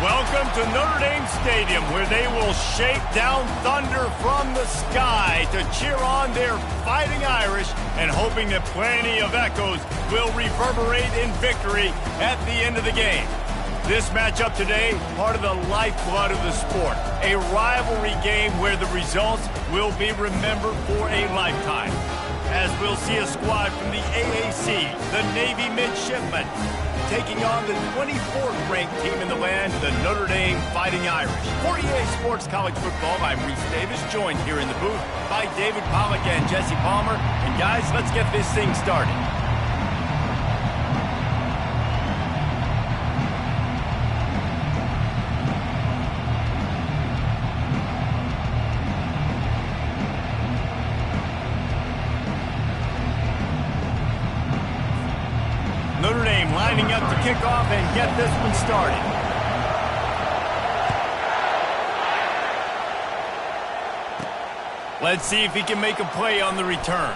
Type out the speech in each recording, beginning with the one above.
Welcome to Notre Dame Stadium, where they will shake down thunder from the sky to cheer on their Fighting Irish and hoping that plenty of echoes will reverberate in victory at the end of the game. This matchup today, part of the lifeblood of the sport, a rivalry game where the results will be remembered for a lifetime. As we'll see a squad from the AAC, the Navy Midshipmen, taking on the 24th ranked team in the land, the Notre Dame Fighting Irish. For EA Sports College Football, I'm Reese Davis, joined here in the booth by David Pollack and Jesse Palmer. And guys, let's get this thing started. Notre Dame lining up to kick off and get this one started. Let's see if he can make a play on the return.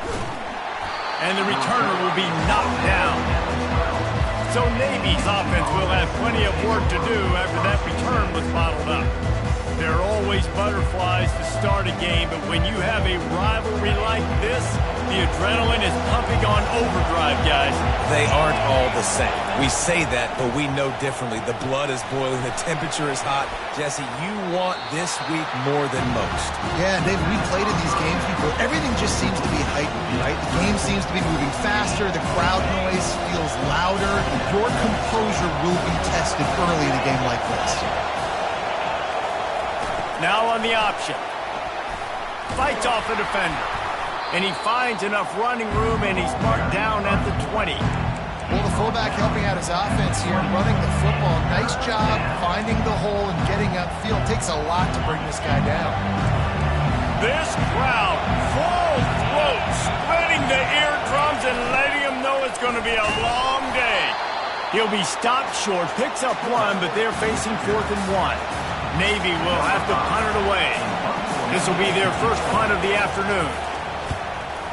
And the returner will be knocked down. So Navy's offense will have plenty of work to do after that return was bottled up. There are always butterflies to start a game, but when you have a rivalry like this, the adrenaline is pumping on overdrive, guys. They aren't all the same. We say that, but we know differently. The blood is boiling. The temperature is hot. Jesse, you want this week more than most. Yeah, David, we played in these games before. Everything just seems to be heightened, right? The game seems to be moving faster. The crowd noise feels louder. Your composure will be tested early in a game like this. Now on the option. Fights off a defender. And he finds enough running room, and he's marked down at the 20. Well, the fullback helping out his offense here, running the football. Nice job finding the hole and getting upfield. Takes a lot to bring this guy down. This crowd, full throat, splitting the eardrums and letting him know it's going to be a long day. He'll be stopped short, picks up one, but they're facing 4th and 1. Navy will have to punt it away. This will be their first punt of the afternoon.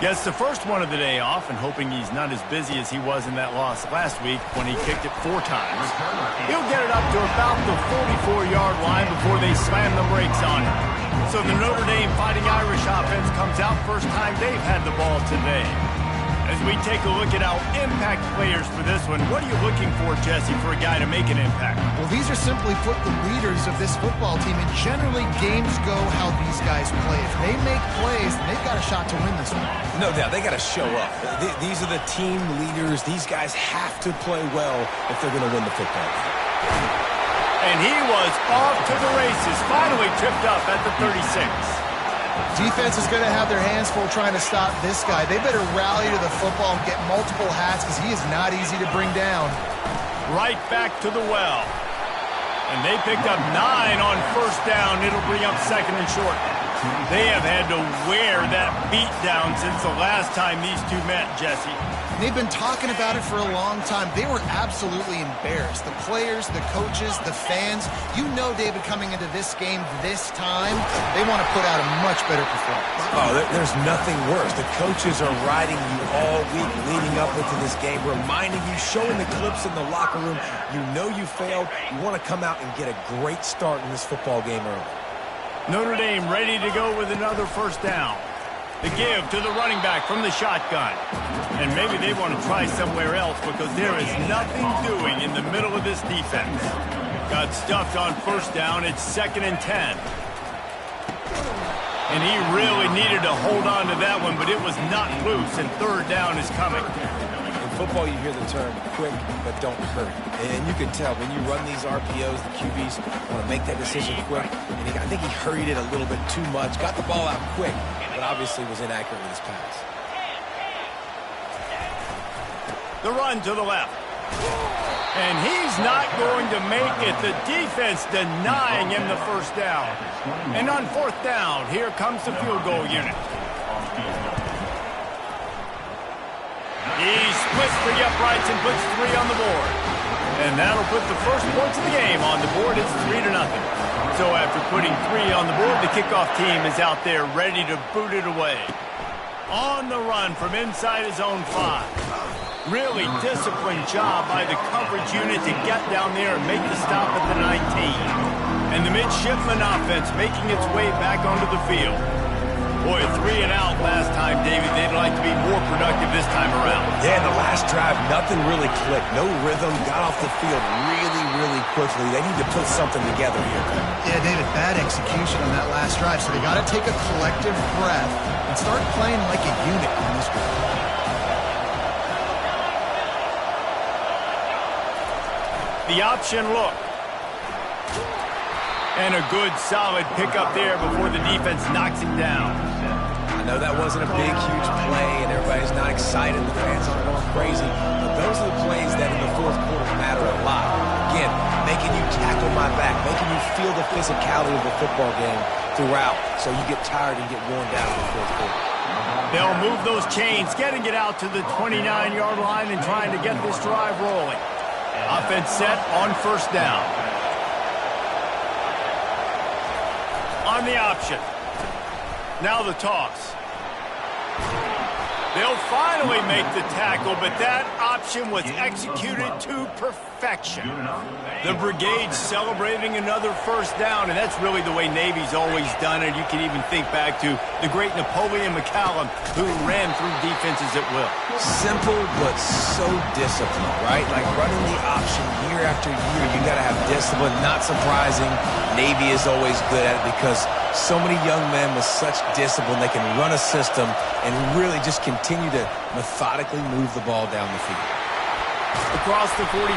Gets the first one of the day off, and hoping he's not as busy as he was in that loss last week when he kicked it 4 times. He'll get it up to about the 44-yard line before they slam the brakes on him. So the Notre Dame Fighting Irish offense comes out first time they've had the ball today. As we take a look at our impact players for this one, what are you looking for, Jesse, for a guy to make an impact? Well, these are simply put the leaders of this football team, and generally games go how these guys play. If they make plays, then they've got a shot to win this one. No doubt, they got to show up. These are the team leaders. These guys have to play well if they're going to win the football game. And he was off to the races, finally tripped up at the 36. Defense is going to have their hands full trying to stop this guy. They better rally to the football and get multiple hats because he is not easy to bring down. Right back to the well. And they picked up 9 on first down. It'll bring up 2nd and short. They have had to wear that beat down since the last time these two met, Jesse. They've been talking about it for a long time. They were absolutely embarrassed. The players, the coaches, the fans. You know, David, coming into this game this time, they want to put out a much better performance. Oh, there's nothing worse. The coaches are riding you all week leading up into this game, reminding you, showing the clips in the locker room. You know you failed. You want to come out and get a great start in this football game early. Notre Dame ready to go with another first down. The give to the running back from the shotgun. And maybe they want to try somewhere else because there is nothing doing in the middle of this defense. Got stuffed on first down. It's 2nd and 10. And he really needed to hold on to that one, but it was not loose, and 3rd down is coming. In football, you hear the term quick, but don't hurry. And you can tell when you run these RPOs, the QBs want to make that decision quick. And I think he hurried it a little bit too much, got the ball out quick, but obviously was inaccurate with his pass. The run to the left. And he's not going to make it. The defense denying him the first down. And on 4th down, here comes the field goal unit. He splits the uprights and puts 3 on the board. And that'll put the first points of the game on the board. It's 3-0. So after putting 3 on the board, the kickoff team is out there ready to boot it away. On the run from inside his own 5. Really disciplined job by the coverage unit to get down there and make the stop at the 19. And the midshipman offense making its way back onto the field. Boy, 3 and out last time, David. They'd like to be more productive this time around. Yeah, in the last drive, nothing really clicked. No rhythm, got off the field really quickly. They need to put something together here. Yeah, David, bad execution on that last drive. So they got to take a collective breath and start playing like a unit on this drive. The option look. And a good, solid pickup there before the defense knocks him down. I know that wasn't a big, huge play, and everybody's not excited. The fans aren't going crazy. But those are the plays that in the fourth quarter matter a lot. Again, making you tackle my back, making you feel the physicality of the football game throughout, so you get tired and get worn down in the fourth quarter. They'll move those chains, getting it out to the 29-yard line and trying to get this drive rolling. Offense set on first down. On the option. Now the toss. They'll finally make the tackle, but that option was executed to perfection. The brigade celebrating another first down, and that's really the way Navy's always done it. You can even think back to the great Napoleon McCallum, who ran through defenses at will. Simple, but so disciplined, right? Like running the option year after year, you got to have discipline. Not surprising, Navy is always good at it because so many young men with such discipline, they can run a system and really just continue to methodically move the ball down the field. Across the 45.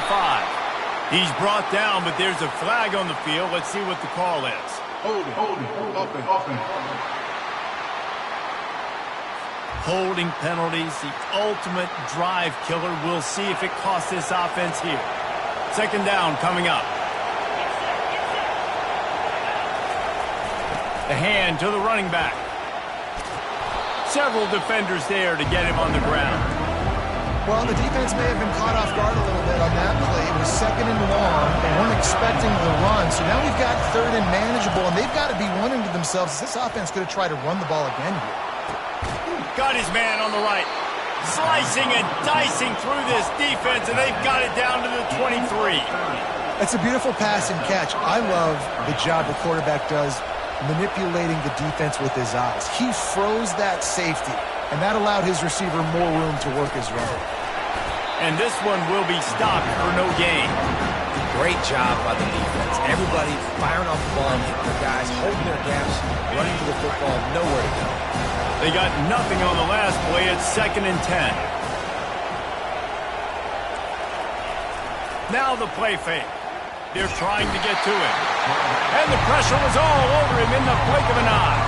He's brought down, but there's a flag on the field. Let's see what the call is. Holding. Holding penalties, the ultimate drive killer. We'll see if it costs this offense here. Second down coming up. The hand to the running back. Several defenders there to get him on the ground. Well, the defense may have been caught off guard a little bit on that play. It was second and long. They weren't expecting the run. So now we've got third and manageable, and they've got to be wondering to themselves, is this offense going to try to run the ball again here? Got his man on the right. Slicing and dicing through this defense, and they've got it down to the 23. It's a beautiful pass and catch. I love the job the quarterback does manipulating the defense with his eyes. He froze that safety, and that allowed his receiver more room to work his run. And this one will be stopped for no gain. Great job by the defense. Everybody firing off the ball, hitting their guys, holding their gaps, running to the football, nowhere to go. They got nothing on the last play. It's 2nd and 10. Now the play fake. They're trying to get to him. And the pressure was all over him in the blink of an eye.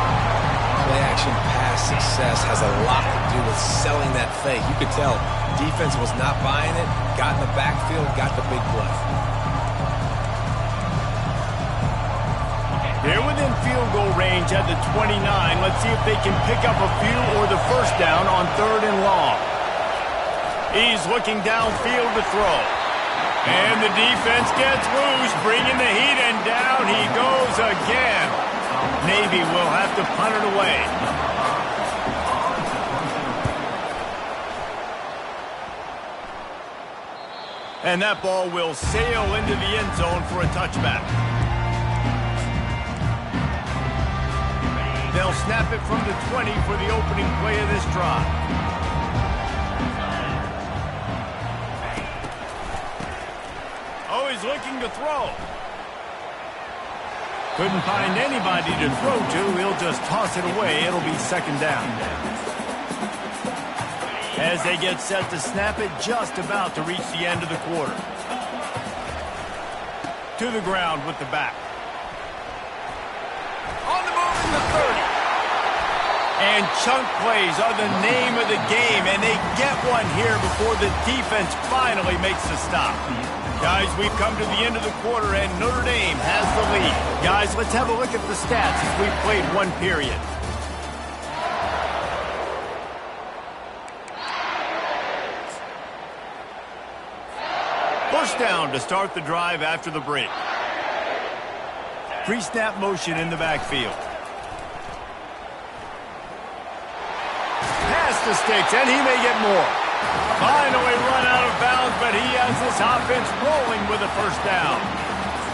Play-action pass success has a lot to do with selling that fake. You could tell defense was not buying it, got in the backfield, got the big play. They're within field goal range at the 29. Let's see if they can pick up a few or the first down on 3rd and long. He's looking downfield to throw. And the defense gets loose, bringing the heat, and down he goes again. Navy will have to punt it away. And that ball will sail into the end zone for a touchback. They'll snap it from the 20 for the opening play of this drive. Oh, he's looking to throw. Couldn't find anybody to throw to. He'll just toss it away. It'll be 2nd down. As they get set to snap it, just about to reach the end of the quarter. To the ground with the back. On the move in the 30. And chunk plays are the name of the game, and they get one here before the defense finally makes the stop. Guys, we've come to the end of the quarter, and Notre Dame has the lead. Guys, let's have a look at the stats as we've played one period. First down to start the drive after the break. Pre-snap motion in the backfield. Pass the sticks, and he may get more. Finally run out of bounds, but he has this offense rolling with a first down.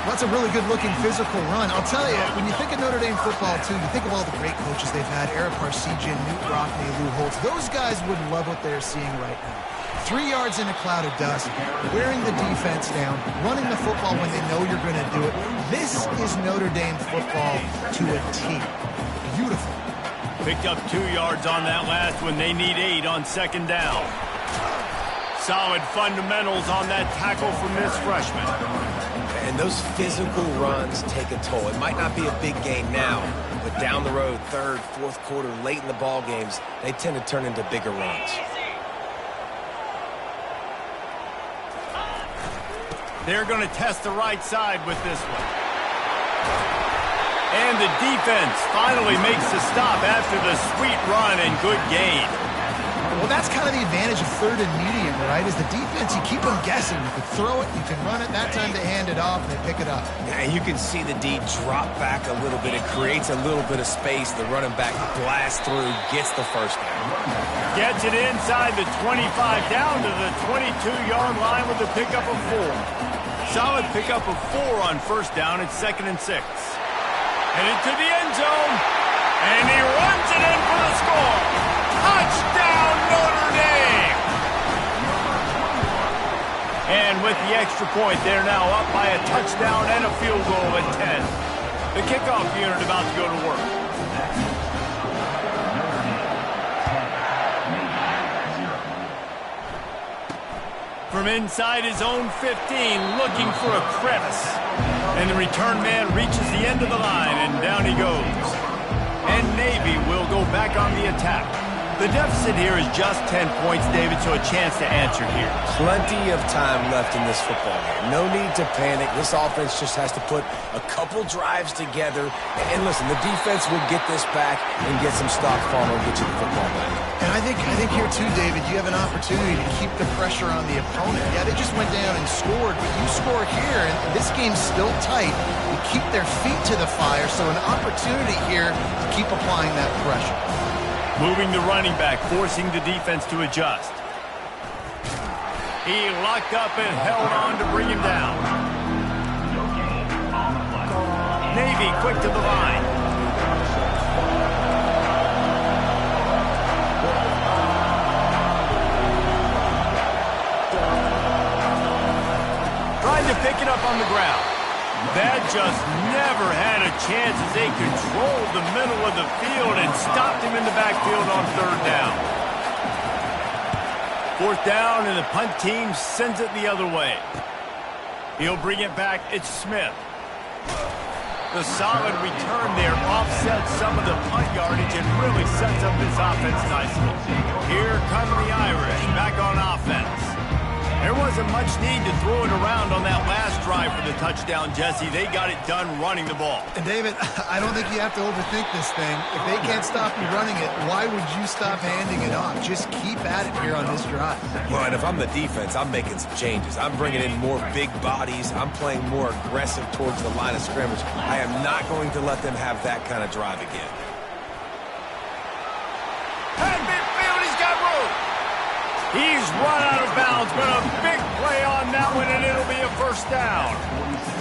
That's a really good-looking physical run. I'll tell you, when you think of Notre Dame football, too, you think of all the great coaches they've had, Eric Parsegian, Newt Rockne, Lou Holtz. Those guys would love what they're seeing right now. 3 yards in a cloud of dust, wearing the defense down, running the football when they know you're going to do it. This is Notre Dame football to a T. Beautiful. Picked up 2 yards on that last one. They need 8 on second down. Solid fundamentals on that tackle from this freshman. And those physical runs take a toll. It might not be a big gain now, but down the road, third, fourth quarter, late in the ball games, they tend to turn into bigger runs. They're going to test the right side with this one. And the defense finally makes the stop after the sweet run and good gain. Well, that's kind of the advantage of third and medium, right? Is the defense, you keep them guessing. You can throw it, you can run it. That time they hand it off and they pick it up. And you can see the D drop back a little bit. It creates a little bit of space. The running back blasts through, gets the first down. Gets it inside the 25, down to the 22-yard line with a pickup of 4. Solid pickup of 4 on first down. It's 2nd and 6. Headed to the end zone, and he runs it in for the score. Touchdown, Notre Dame! And with the extra point, they're now up by a touchdown and a field goal at 10. The kickoff unit about to go to work. From inside his own 15, looking for a crevice. And the return man reaches the end of the line, and down he goes. And Navy will go back on the attack. The deficit here is just 10 points, David, so a chance to answer here. Plenty of time left in this football game. No need to panic. This offense just has to put a couple drives together. And listen, the defense will get this back and get some stock farm and get you the football back. And I think here too, David, you have an opportunity to keep the pressure on the opponent. Yeah, they just went down and scored, but you score here, and this game's still tight. You keep their feet to the fire, so an opportunity here to keep applying that pressure. Moving the running back, forcing the defense to adjust. He locked up and held on to bring him down. Navy quick to the line. Trying to pick it up on the ground. That just never had a chance as they controlled the middle of the field and stopped him in the backfield on third down. Fourth down, and the punt team sends it the other way. He'll bring it back. It's Smith. The solid return there offsets some of the punt yardage and really sets up this offense nicely. Here come the Irish back on offense. There wasn't much need to throw it around on that last drive for the touchdown, Jesse. They got it done running the ball. And, David, I don't think you have to overthink this thing. If they can't stop you running it, why would you stop handing it off? Just keep at it here on this drive. Well, and if I'm the defense, I'm making some changes. I'm bringing in more big bodies. I'm playing more aggressive towards the line of scrimmage. I am not going to let them have that kind of drive again. Hey, midfield, he's got room. He's run out of bounds, but a big play on that one, and it'll be a first down.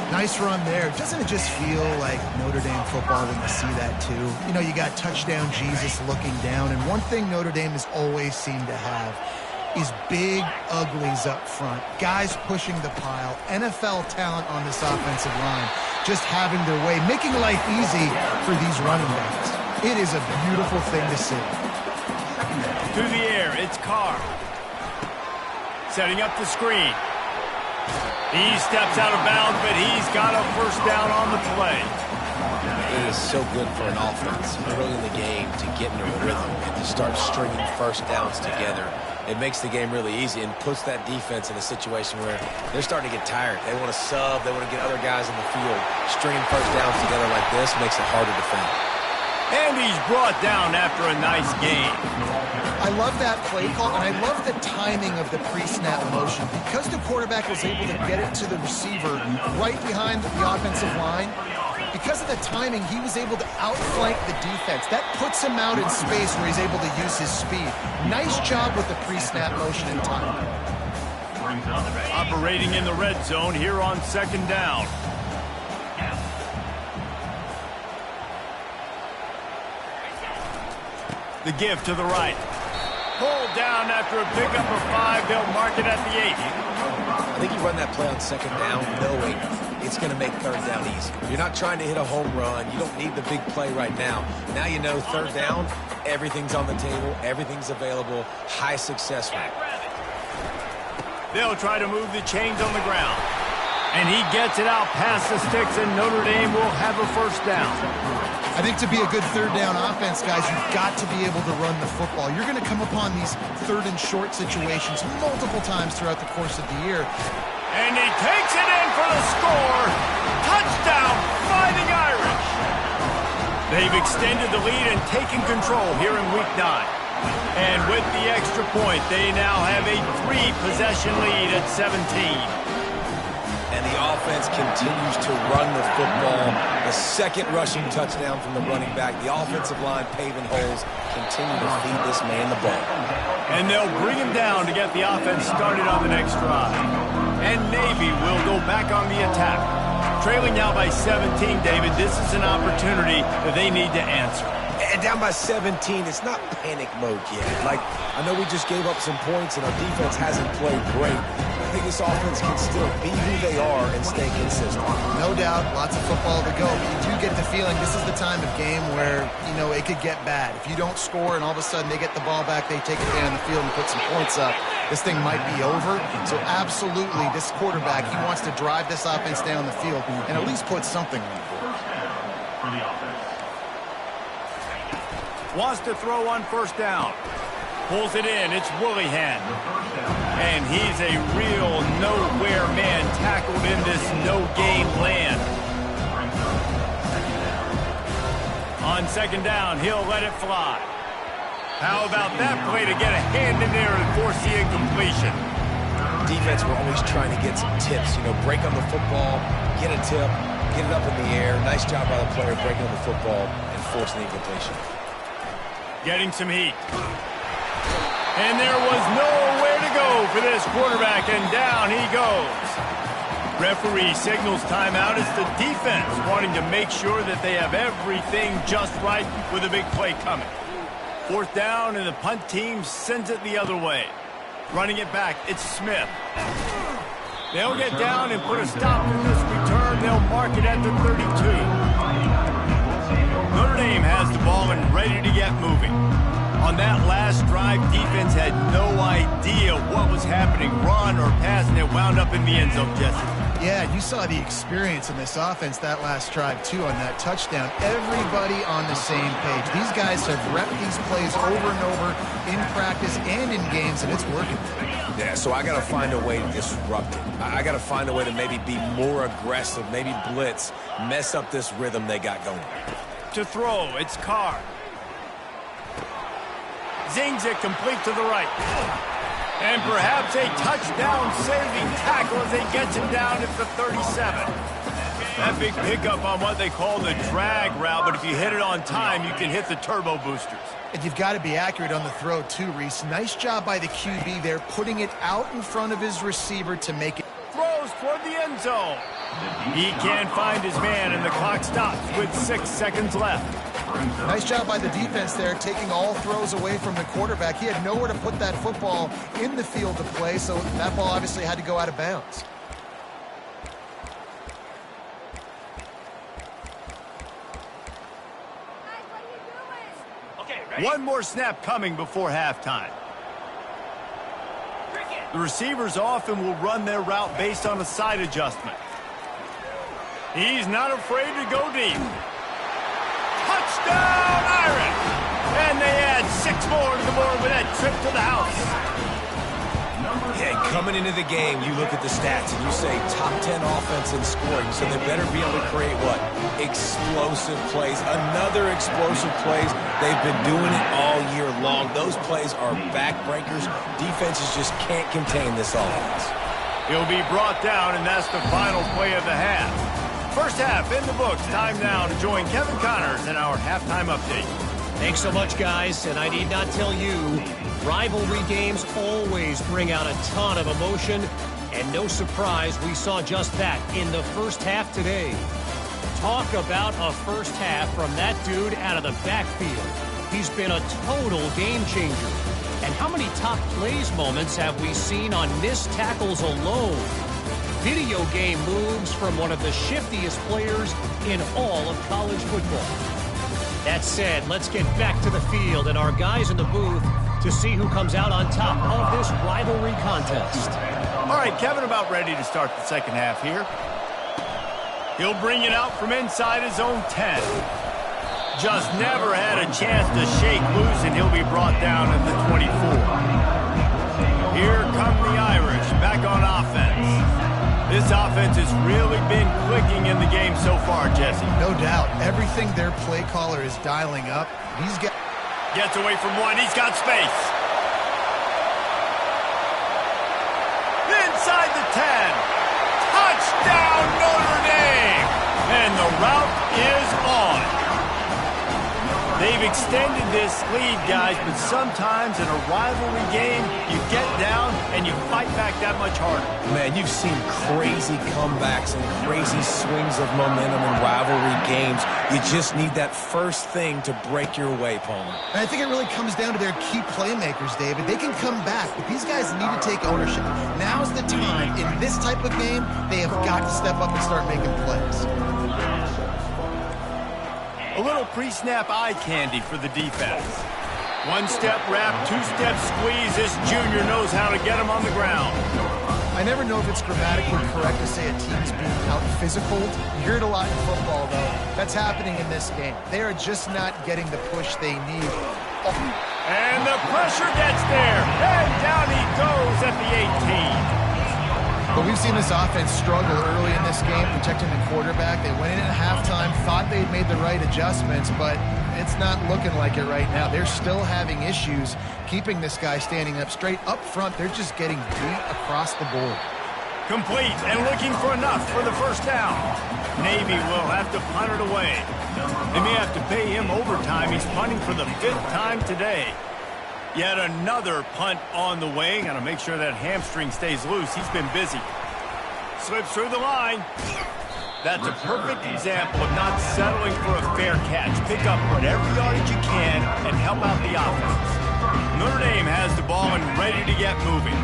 Nice run there. Doesn't it just feel like Notre Dame football when you see that, too? You know, you got touchdown Jesus looking down, and one thing Notre Dame has always seemed to have is big uglies up front. Guys pushing the pile. NFL talent on this offensive line. Just having their way, making life easy for these running backs. It is a beautiful thing to see. To the air, it's Carr. Setting up the screen. He steps out of bounds, but he's got a first down on the play. It is so good for an offense early in the game to get into a rhythm and to start stringing first downs together. It makes the game really easy and puts that defense in a situation where they're starting to get tired. They want to sub. They want to get other guys in the field. Stringing first downs together like this makes it hard to defend. And he's brought down after a nice game. I love that play call, and I love the timing of the pre-snap motion. Because the quarterback was able to get it to the receiver right behind the offensive line, because of the timing, he was able to outflank the defense. That puts him out in space where he's able to use his speed. Nice job with the pre-snap motion and timing. Operating in the red zone here on second down. The give to the right. Pulled down after a pickup of 5. They'll mark it at the 8. I think you run that play on second down knowing it's going to make third down easy. You're not trying to hit a home run. You don't need the big play right now. Now you know third down, everything's on the table, everything's available, high success rate. They'll try to move the chains on the ground. And he gets it out past the sticks, and Notre Dame will have a first down. I think to be a good third down offense, guys, you've got to be able to run the football. You're going to come upon these third and short situations multiple times throughout the course of the year. And he takes it in for the score. Touchdown, Fighting Irish. They've extended the lead and taken control here in Week 9. And with the extra point, they now have a 3-possession lead at 17. And the offense continues to run the football. The second rushing touchdown from the running back. The offensive line paving holes. Continue to feed this man the ball. And they'll bring him down to get the offense started on the next drive. And Navy will go back on the attack. Trailing now by 17, David, this is an opportunity that they need to answer. And down by 17, it's not panic mode yet. Like, I know we just gave up some points and our defense hasn't played great. I think this offense can still be who they are and stay consistent. No doubt, lots of football to go, but you do get the feeling this is the time of game where, you know, it could get bad. If you don't score and all of a sudden they get the ball back, they take it down the field and put some points up, this thing might be over. So absolutely, this quarterback, he wants to drive this offense down the field and at least put something on the board. Wants to throw on first down. Pulls it in. It's Willihan. And he's a real nowhere man tackled in this no-game land. On second down, he'll let it fly. How about that play to get a hand in there and force the incompletion? Defense, we're always trying to get some tips. You know, break on the football, get a tip, get it up in the air. Nice job by the player breaking on the football and forcing the incompletion. Getting some heat. And there was nowhere to go for this quarterback, and down he goes. Referee signals timeout. It's the defense wanting to make sure that they have everything just right with a big play coming. Fourth down, and the punt team sends it the other way. Running it back, it's Smith. They'll get down and put a stop to this return. They'll mark it at the 32. Notre Dame has the ball and ready to get moving. On that last drive, defense had no idea what was happening, run or pass, and it wound up in the end zone, Jesse. Yeah, you saw the experience in this offense that last drive, too, on that touchdown. Everybody on the same page. These guys have repped these plays over and over in practice and in games, and it's working. Yeah, so I got to find a way to disrupt it. I got to find a way to maybe be more aggressive, maybe blitz, mess up this rhythm they got going. To throw, it's Carr. Zings it complete to the right. And perhaps a touchdown-saving tackle as they get him down at the 37. That big pickup on what they call the drag route, but if you hit it on time, you can hit the turbo boosters. And you've got to be accurate on the throw, too, Reese. Nice job by the QB there, putting it out in front of his receiver to make it. Throws toward the end zone. He can't find his man, and the clock stops with 6 seconds left. Nice job by the defense there, taking all throws away from the quarterback. He had nowhere to put that football in the field to play, so that ball obviously had to go out of bounds. One more snap coming before halftime. The receivers often will run their route based on a side adjustment. He's not afraid to go deep. Touchdown, Irish! And they add 6 more to the board with that trip to the house. Yeah, coming into the game, you look at the stats and you say top 10 offense in scoring, so they better be able to create what? Explosive plays. Another explosive plays. They've been doing it all year long. Those plays are backbreakers. Defenses just can't contain this offense. He'll be brought down, and that's the final play of the half. First half in the books. Time now to join Kevin Connors in our halftime update. Thanks so much, guys. And I need not tell you, rivalry games always bring out a ton of emotion. And no surprise, we saw just that in the first half today. Talk about a first half from that dude out of the backfield. He's been a total game changer. And how many top plays moments have we seen on missed tackles alone? Video game moves from one of the shiftiest players in all of college football. That said, let's get back to the field and our guys in the booth to see who comes out on top of this rivalry contest. All right, Kevin about ready to start the second half here. He'll bring it out from inside his own 10. Just never had a chance to shake loose, and he'll be brought down at the 24. Here come the Irish back on offense. This offense has really been clicking in the game so far, Jesse. No doubt. Everything their play caller is dialing up. Gets away from one. He's got space. Inside the 10. Touchdown, Notre Dame. And the route is on. They've extended this lead, guys, but sometimes in a rivalry game, you get down and you fight back that much harder. Man, you've seen crazy comebacks and crazy swings of momentum in rivalry games. You just need that first thing to break your way, Palmer. And I think it really comes down to their key playmakers, David. They can come back, but these guys need to take ownership. Now's the time. In this type of game, they have got to step up and start making plays. A little pre-snap eye candy for the defense. One-step wrap, two-step squeeze. This junior knows how to get him on the ground. I never know if it's grammatically correct to say a team's being out-physical. You hear it a lot in football, though. That's happening in this game. They are just not getting the push they need. Oh. And the pressure gets there. And down he goes at the 18. But we've seen this offense struggle early in this game, protecting the quarterback. They went in at halftime, thought they'd made the right adjustments, but it's not looking like it right now. They're still having issues keeping this guy standing up straight. Up front, they're just getting beat across the board. Complete and looking for enough for the first down. Navy will have to punt it away. They may have to pay him overtime. He's punting for the 5th time today. Yet another punt on the way. Got to make sure that hamstring stays loose. He's been busy. Slips through the line. That's a perfect example of not settling for a fair catch. Pick up whatever yardage you can and help out the offense. Notre Dame has the ball and ready to get moving.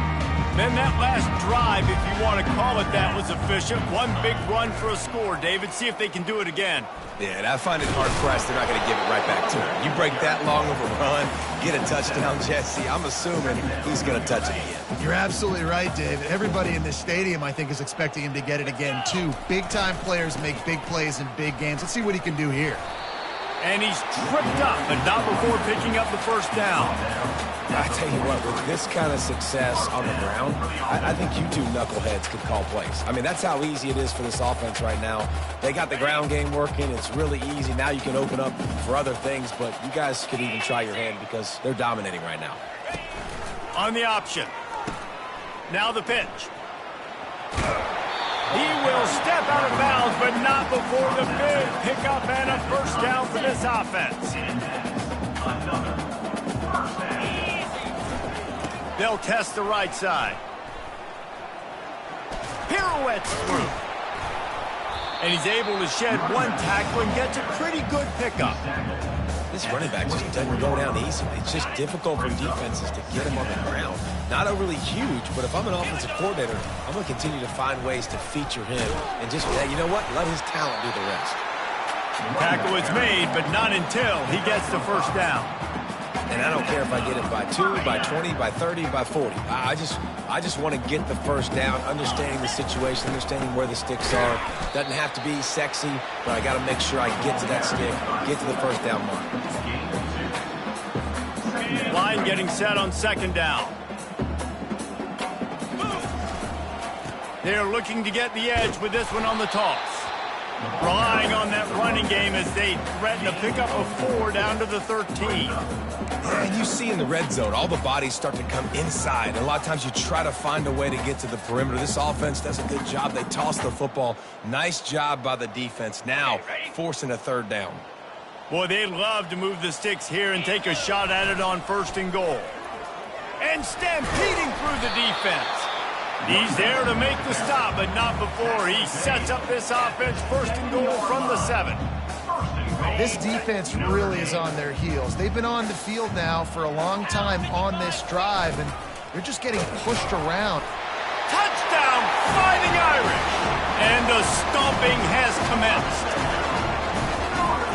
Then that last drive, if you want to call it that, was efficient. One big run for a score, David. See if they can do it again. Yeah, and I find it hard-pressed they're not going to give it right back to him. You break that long of a run, get a touchdown, Jesse, I'm assuming he's going to touch it again. You're absolutely right, David. Everybody in this stadium, I think, is expecting him to get it again, too. Big-time players make big plays in big games. Let's see what he can do here. And he's tripped up, but not before picking up the first down. I tell you what, with this kind of success on the ground, I think you two knuckleheads could call plays. I mean, that's how easy it is for this offense right now. They got the ground game working. It's really easy. Now you can open up for other things, but you guys could even try your hand because they're dominating right now. On the option. Now the pitch. He will step out of bounds, but not before the big pickup and a first down for this offense. They'll test the right side. Pirouettes through. And he's able to shed one tackle and gets a pretty good pickup. This running back just doesn't go down easily. It's just difficult for defenses to get him on the ground. Not overly huge, but if I'm an offensive coordinator, I'm going to continue to find ways to feature him and just, you know what, let his talent do the rest. Tackle is made, but not until he gets the first down. And I don't care if I get it by 2, by 20, by 30, by 40. I just want to get the first down, understanding the situation, understanding where the sticks are. Doesn't have to be sexy, but I got to make sure I get to that stick, get to the first down mark. Line getting set on second down. They're looking to get the edge with this one on the toss. Relying on that running game as they threaten to pick up a 4 down to the 13. Yeah, and you see in the red zone, all the bodies start to come inside. And a lot of times you try to find a way to get to the perimeter. This offense does a good job. They toss the football. Nice job by the defense. Now forcing a 3rd down. Boy, they'd love to move the sticks here and take a shot at it on 1st and goal. And stampeding through the defense. He's there to make the stop, but not before he sets up this offense 1st and goal from the 7. This defense really is on their heels. They've been on the field now for a long time on this drive, and they're just getting pushed around. Touchdown, Fighting Irish! And the stomping has commenced.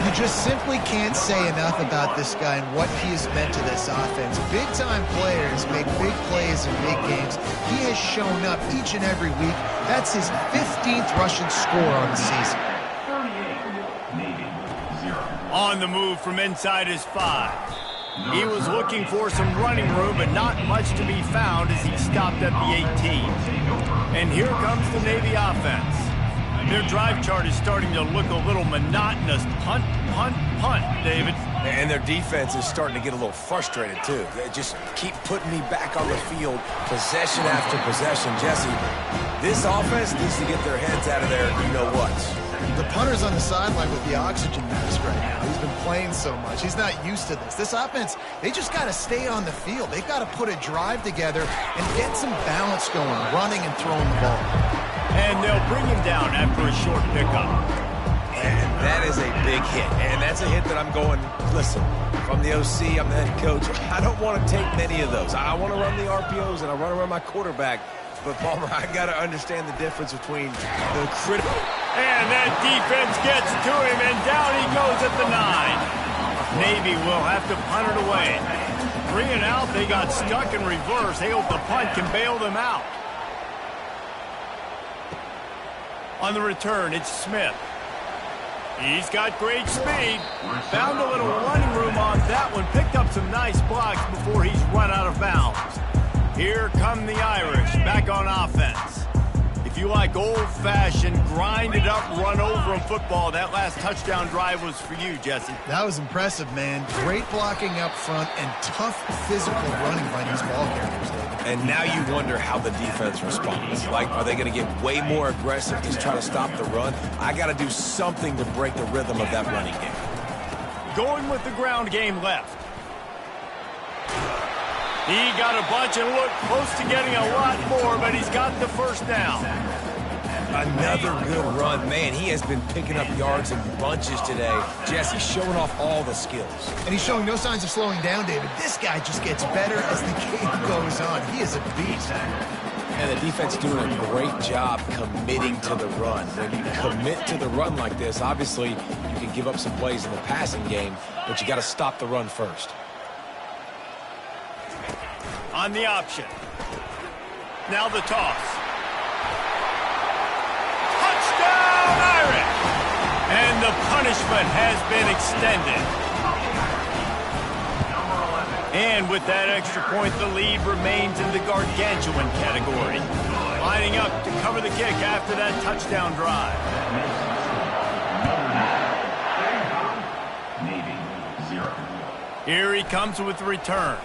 You just simply can't say enough about this guy and what he has meant to this offense. Big-time players make big plays in big games. He has shown up each and every week. That's his 15th rushing score on the season. On the move from inside his 5. He was looking for some running room, but not much to be found as he stopped at the 18. And here comes the Navy offense. Their drive chart is starting to look a little monotonous. Punt, punt, punt, David. And their defense is starting to get a little frustrated, too. They just keep putting me back on the field, possession after possession. Jesse, this offense needs to get their heads out of there, you know what. The punter's on the sideline with the oxygen mask right now. He's been playing so much. He's not used to this. This offense, they just got to stay on the field. They've got to put a drive together and get some balance going, running and throwing the ball. And they'll bring him down after a short pickup. And that is a big hit. And that's a hit that I'm going, listen, from the OC, I'm the head coach. I don't want to take many of those. I want to run the RPOs and I want to run my quarterback. But, Palmer, I got to understand the difference between the critical. And that defense gets to him, and down he goes at the 9. Navy will have to punt it away. 3 and out, they got stuck in reverse. They hope the punt can bail them out. On the return, it's Smith. He's got great speed. Found a little running room on that one. Picked up some nice blocks before he's run out of bounds. Here come the Irish, back on offense. If you like old-fashioned, grind-it-up, run-over-'em football, that last touchdown drive was for you, Jesse. That was impressive, man. Great blocking up front and tough physical running by these ball carriers, David. And now you wonder how the defense responds. Like, are they going to get way more aggressive to try to stop the run? I got to do something to break the rhythm of that running game. Going with the ground game left. He got a bunch and looked close to getting a lot more, but he's got the 1st down. Another good run. Man, he has been picking up yards in bunches today. Jesse showing off all the skills. And he's showing no signs of slowing down, David. This guy just gets better as the game goes on. He is a beast. And the defense doing a great job committing to the run. When you commit to the run like this, obviously you can give up some plays in the passing game, but you got to stop the run first. On the option. Now the toss. Touchdown, Irish! And the punishment has been extended. And with that extra point, the lead remains in the gargantuan category. Lining up to cover the kick after that touchdown drive. Here he comes with the return.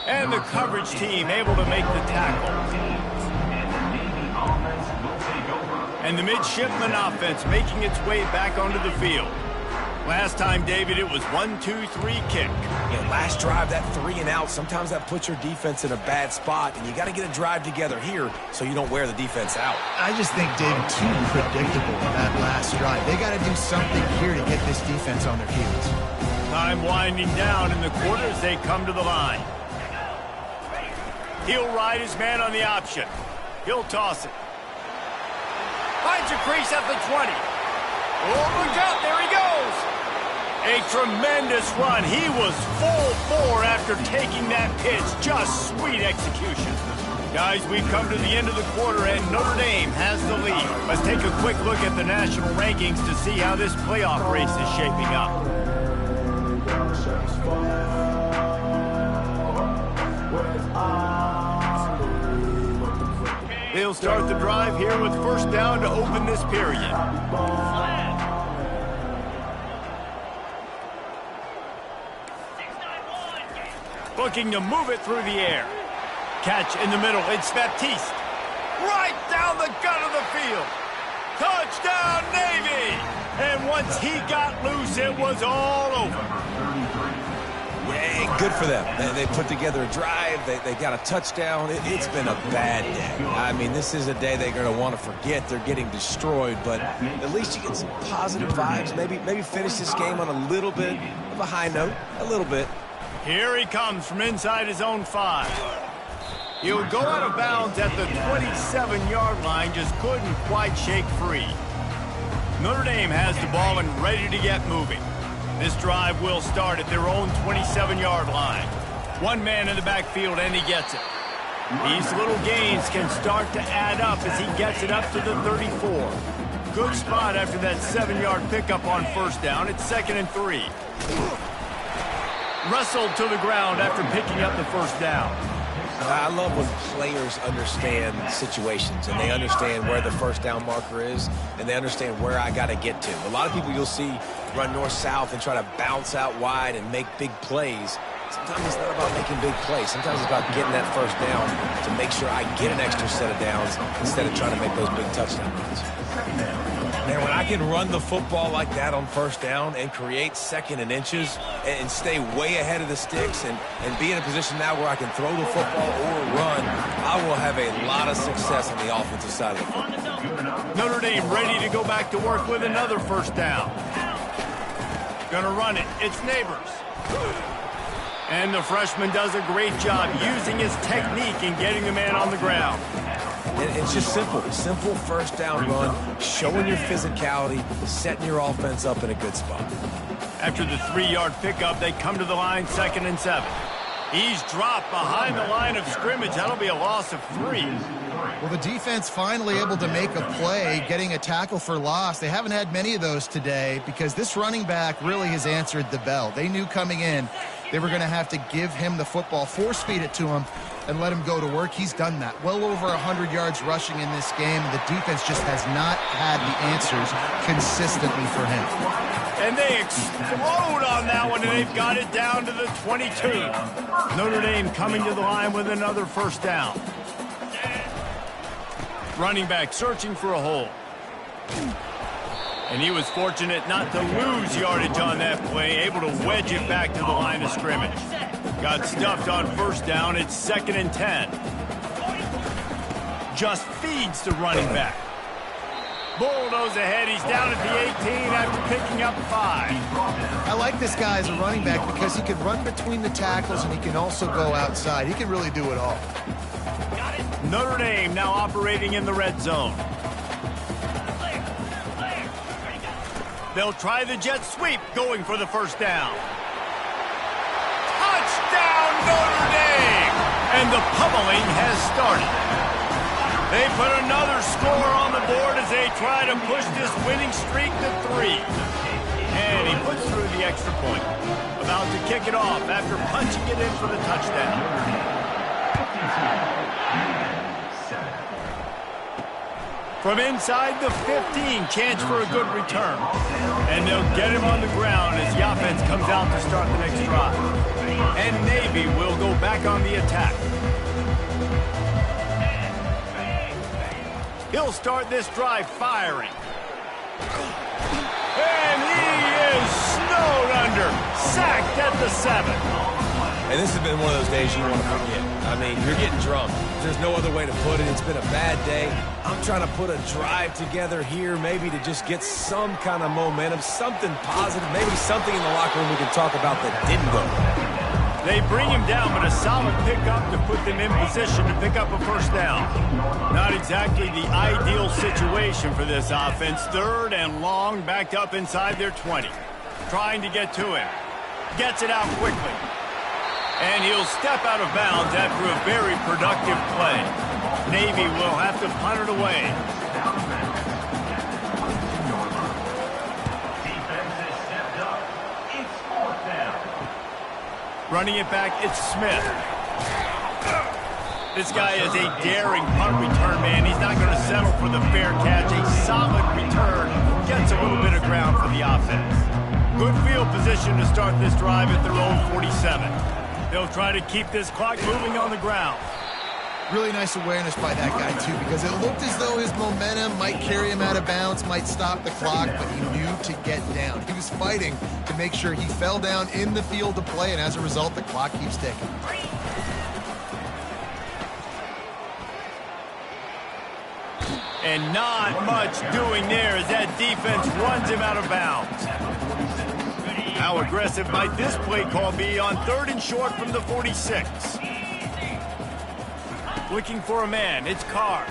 And the coverage team able to make the tackle. And the midshipman offense making its way back onto the field. Last time, David, it was 1-2-3 kick. Yeah, last drive, that 3 and out, sometimes that puts your defense in a bad spot, and you got to get a drive together here so you don't wear the defense out. I just think, David, too predictable that last drive. They got to do something here to get this defense on their heels. Time winding down in the quarter as they come to the line. He'll ride his man on the option. He'll toss it. Finds a crease at the 20. Oh, look out, there he goes. A tremendous run. He was full bore after taking that pitch. Just sweet execution. Guys, we've come to the end of the quarter, and Notre Dame has the lead. Let's take a quick look at the national rankings to see how this playoff race is shaping up. They'll He'll start the drive here with first down to open this period. Looking to move it through the air. Catch in the middle. It's Baptiste. Right down the gut of the field. Touchdown, Navy! And once he got loose, it was all over. Yeah, good for them. They put together a drive. They got a touchdown. It's been a bad day. I mean, this is a day they're going to want to forget. They're getting destroyed, but at least you get some positive vibes. Maybe finish this game on a little bit of a high note. A little bit. Here he comes from inside his own 5. He'll go out of bounds at the 27-yard line, just couldn't quite shake free. Notre Dame has the ball and ready to get moving. This drive will start at their own 27-yard line. One man in the backfield, and he gets it. These little gains can start to add up as he gets it up to the 34. Good spot after that 7-yard pickup on first down. It's 2nd and 3. Wrestled to the ground after picking up the first down. I love when players understand situations and they understand where the first down marker is and they understand where I got to get to. A lot of people you'll see run north-south and try to bounce out wide and make big plays. Sometimes it's not about making big plays. Sometimes it's about getting that first down to make sure I get an extra set of downs instead of trying to make those big touchdown runs. Man, when I can run the football like that on first down and create 2nd and inches and stay way ahead of the sticks and be in a position now where I can throw the football or run, I will have a lot of success on the offensive side of the football. Notre Dame ready to go back to work with another first down. Gonna run it. It's Neighbors. And the freshman does a great job using his technique and getting the man on the ground. It's just simple first down run, showing your physicality, setting your offense up in a good spot. After the 3-yard pickup, they come to the line, 2nd and 7. He's dropped behind the line of scrimmage. That'll be a loss of 3. Well, the defense finally able to make a play, getting a tackle for loss. They haven't had many of those today because this running back really has answered the bell. They knew coming in they were going to have to give him the football, force-feed it to him, and let him go to work. He's done that. Well over 100 yards rushing in this game. The defense just has not had the answers consistently for him. And they explode on that one, and they've got it down to the 22. Notre Dame coming to the line with another first down. Running back searching for a hole. And he was fortunate not to lose yardage on that play, able to wedge it back to the line of scrimmage. Got stuffed on first down. It's 2nd and 10. Just feeds the running back. Bulldoze ahead. He's down at the 18 after picking up 5. I like this guy as a running back because he can run between the tackles and he can also go outside. He can really do it all. Notre Dame now operating in the red zone. They'll try the jet sweep, going for the first down. Touchdown, Notre Dame! And the pummeling has started. They put another score on the board as they try to push this winning streak to 3. And he puts through the extra point. About to kick it off after punching it in for the touchdown. From inside the 15, chance for a good return. And they'll get him on the ground as the offense comes out to start the next drive. And Navy will go back on the attack. He'll start this drive firing. And he is snowed under, sacked at the 7. And this has been one of those days you want to forget. I mean, you're getting drunk. There's no other way to put it. It's been a bad day. I'm trying to put a drive together here maybe to just get some kind of momentum, something positive, maybe something in the locker room we can talk about that didn't go. They bring him down, but a solid pickup to put them in position to pick up a first down. Not exactly the ideal situation for this offense. 3rd and long, backed up inside their 20. Trying to get to him. Gets it out quickly. And he'll step out of bounds after a very productive play. Navy will have to punt it away. Running it back, it's Smith. This guy is a daring punt return man. He's not going to settle for the fair catch. A solid return gets a little bit of ground for the offense. Good field position to start this drive at their own 47. They'll try to keep this clock moving on the ground. Really nice awareness by that guy, too, because it looked as though his momentum might carry him out of bounds, might stop the clock, but he knew to get down. He was fighting to make sure he fell down in the field to play, and as a result, the clock keeps ticking. And not much doing there as that defense runs him out of bounds. How aggressive might this play call be on 3rd and short from the 46? Looking for a man, it's Carr.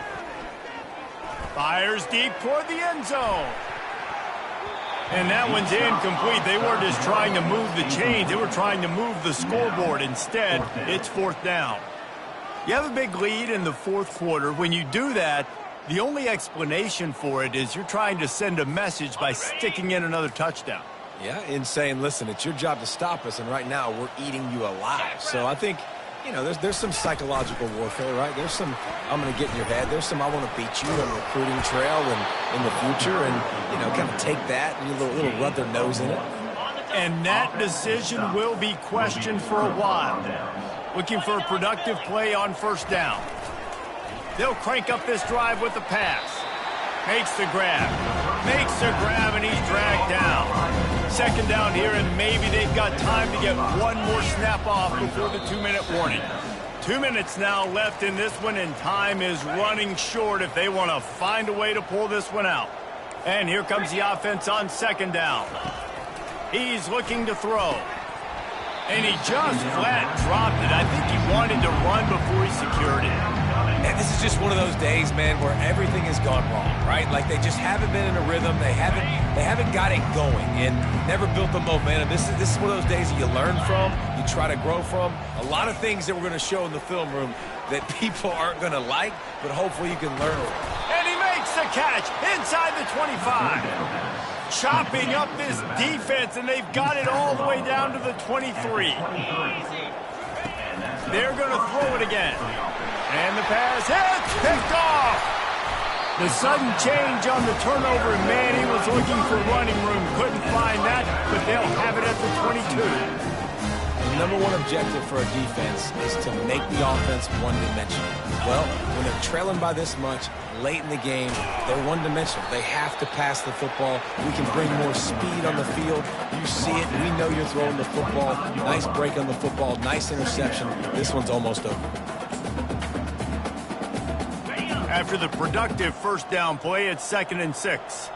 Fires deep toward the end zone. And that one's incomplete. They weren't just trying to move the chains, they were trying to move the scoreboard. Instead, it's 4th down. You have a big lead in the 4th quarter. When you do that, the only explanation for it is you're trying to send a message by sticking in another touchdown. Yeah, in saying, listen, it's your job to stop us, and right now we're eating you alive. So I think, you know, there's some psychological warfare, right? There's some, I'm going to get in your head. There's some, I want to beat you on the recruiting trail and in the future, and, you know, kind of take that and a little rub their nose in it. And that decision will be questioned for a while. Looking for a productive play on 1st down. They'll crank up this drive with the pass. Makes the grab. Makes the grab, and he's dragged down. 2nd down here, and maybe they've got time to get one more snap off before the 2-minute warning. 2 minutes now left in this one, and time is running short if they want to find a way to pull this one out. And here comes the offense on 2nd down. He's looking to throw. And he just flat dropped it. I think he wanted to run before he secured it. And this is just one of those days, man, where everything has gone wrong, right? Like they just haven't been in a rhythm. They haven't got it going and never built the momentum. This is one of those days that you learn from, you try to grow from. A lot of things that we're going to show in the film room that people aren't going to like, but hopefully you can learn from. And he makes the catch inside the 25. Chopping up this defense, and they've got it all the way down to the 23. They're going to throw it again. And the pass hits, picked off. The sudden change on the turnover, and man, he was looking for running room. Couldn't find that, but they'll have it at the 22. The number one objective for a defense is to make the offense one-dimensional. Well, when they're trailing by this much, late in the game, they're one-dimensional. They have to pass the football. We can bring more speed on the field. You see it. We know you're throwing the football. Nice break on the football. Nice interception. This one's almost over. After the productive 1st down play, it's 2nd and 6.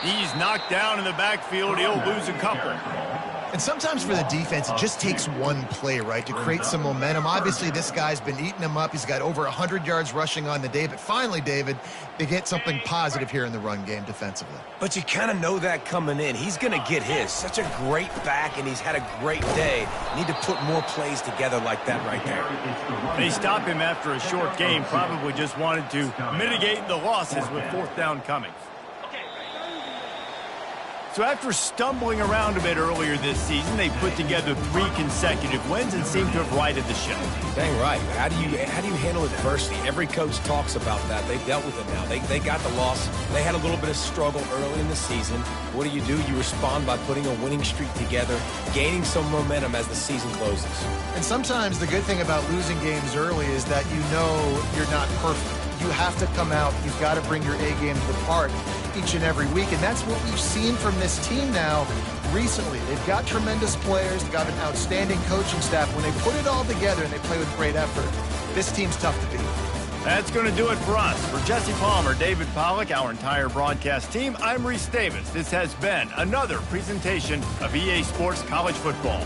He's knocked down in the backfield. He'll lose a couple. And sometimes for the defense, it just takes one play, right, to create some momentum. Obviously, this guy's been eating them up. He's got over 100 yards rushing on the day. But finally, David, they get something positive here in the run game defensively. But you kind of know that coming in. He's going to get his. Such a great back, and he's had a great day. Need to put more plays together like that right there. They stop him after a short game. Probably just wanted to mitigate the losses with 4th down coming. So after stumbling around a bit earlier this season, they put together 3 consecutive wins and seem to have righted the ship. Dang right. How do you handle adversity? Every coach talks about that. They've dealt with it now. They got the loss. They had a little bit of struggle early in the season. What do? You respond by putting a winning streak together, gaining some momentum as the season closes. And sometimes the good thing about losing games early is that you know you're not perfect. You have to come out. You've got to bring your A game to the park each and every week, and that's what we've seen from this team now recently. They've got tremendous players. They've got an outstanding coaching staff. When they put it all together and they play with great effort, this team's tough to beat. That's going to do it for us. For Jesse Palmer, David Pollack, our entire broadcast team, I'm Reese Davis. This has been another presentation of EA Sports College Football.